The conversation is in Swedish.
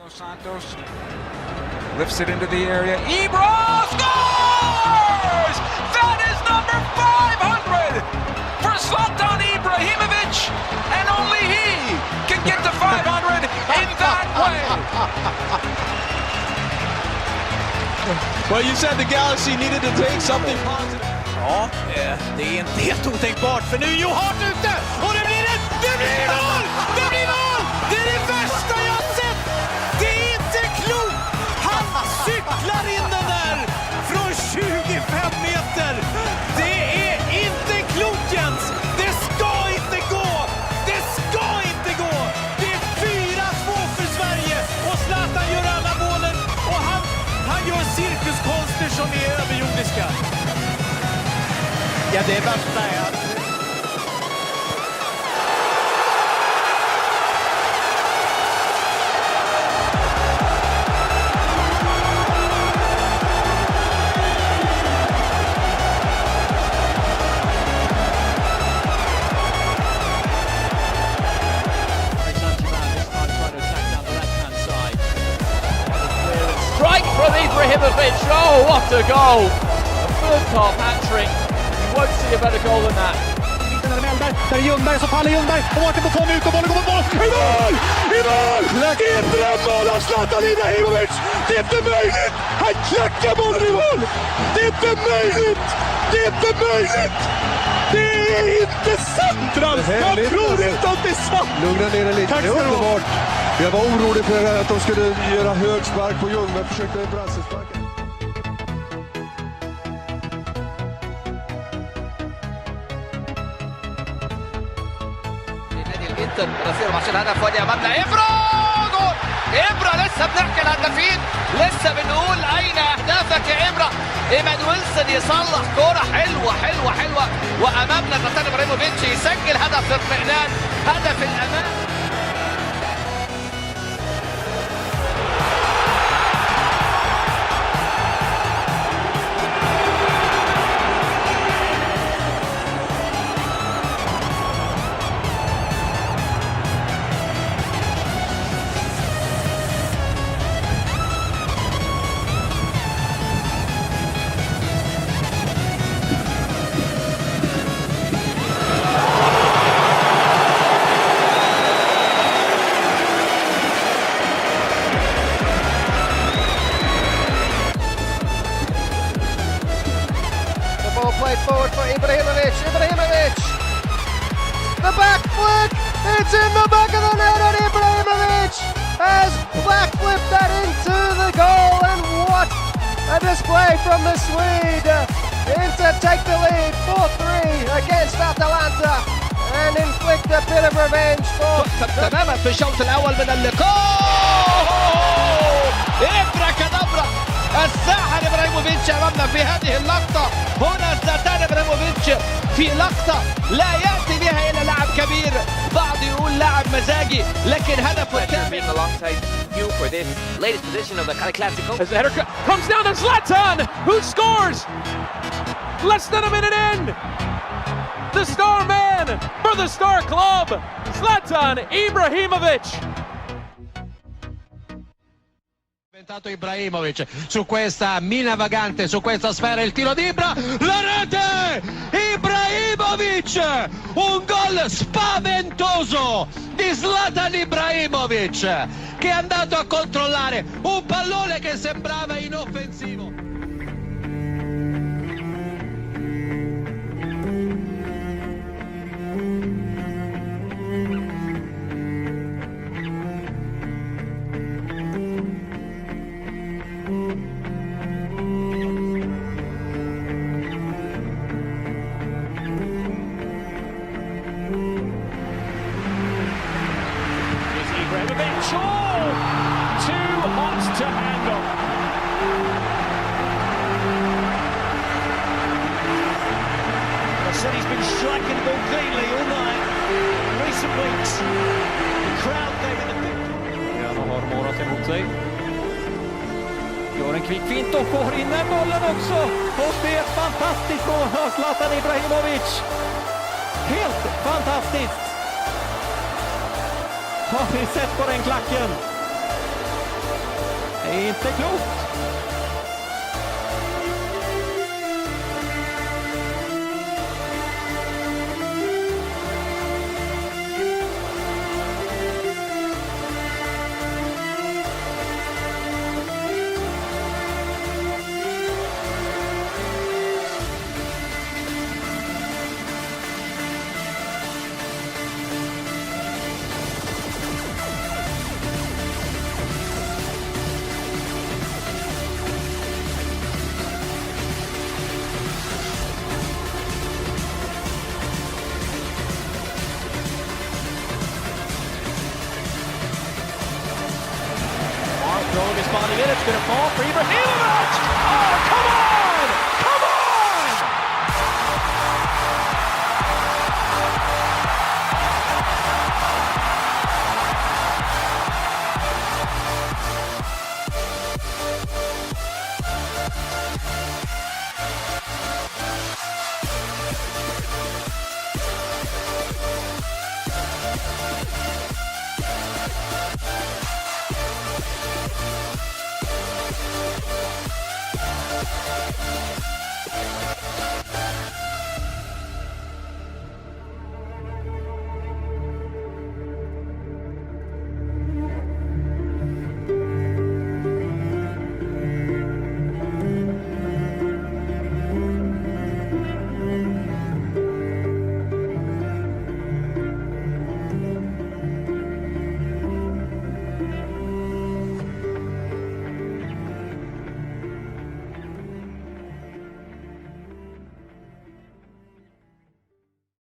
Santos lifts it into the area. Ibra scores! That is number 500 for Zlatan Ibrahimovic, and only he can get to 500 in that way. Well, you said the Galaxy needed to take something positive. Ja, det är inte helt otänkbart för nu är ju hårt ute och det blir mål! Det blir mål! Det är det värsta jag har sett! Det är inte klokt! Han cyklar in den där från 25 meter! Det är inte klokt, Jens! Det ska inte gå! Det ska inte gå! Det är 4-2 för Sverige och Zlatan gör alla målen och han gör cirkuskonster som är överjordiska. Ja, det är värsta är att... Strike from Ibrahimovic. Oh, what a goal! A first half hat-trick. You won't see a better goal than that. Där är Ljungberg som faller Ljungberg och Martin på form ut och bollen kommer mål! I mål! I mål! Det är ett drömmål av Zlatan Ibrahimovic! Det är inte möjligt! Han klackar bollen i mål! Det är inte möjligt! Det är inte möjligt! Det är inte sant! Jag tror inte att det är sant! Lugna ner dig lite, det är underbart. Jag var orolig för att de skulle göra högspark på Ljungberg, försökte en brassespark. انتر راسيرهم عشان هدف وادي امامنا ابرا جول ابرا لسه بنحكي الهدافين لسه بنقول اين اهدافك يا ابرا ايمان ويلسون يصلح كوره حلوه وامامنا زلاتان ابراهيموفيتش يسجل هدف اطمئنان هدف الامان. Ball played forward for Ibrahimovic. The back flick. It's in the back of the net, and Ibrahimovic has backflipped that into the goal. And what a display from the Swede! Inter take the lead 4-3 against Atalanta and inflict a bit of revenge for تماما في الشوط الاول من اللقاء. ابرا كدبرا الساحر ابراهيموفيتش امامنا في هذه اللقطه. هنا زلاتان ابراهيموفيتش في لقطه لا ياتي بها الا لاعب كبير. بعض يقول لاعب مزاجي لكن هدفه الثاني. alongside you for this latest edition of the Classico. As the header comes down to Zlatan, who scores less than a minute in. The star man for the star club, Zlatan Ibrahimovic. Ibrahimovic su questa mina vagante, su questa sfera, il tiro di Ibra, la rete! Ibrahimovic! Un gol spaventoso di Zlatan Ibrahimovic che è andato a controllare un pallone che sembrava inoffensivo. Ibrahimovic, oh, too hot to handle. I said he's been striking the ball cleanly all night in recent weeks. The crowd gave it a big... Han har målat emot sig. Gör en kvick fint och får in den bollen också. Och det är ett fantastiskt mål av Zlatan Ibrahimovic. Helt fantastiskt. Har ni sett på den klacken? Det är inte klokt. Throwing his body in, it's going to fall for Ibrahimovic! Oh, come on! Come on!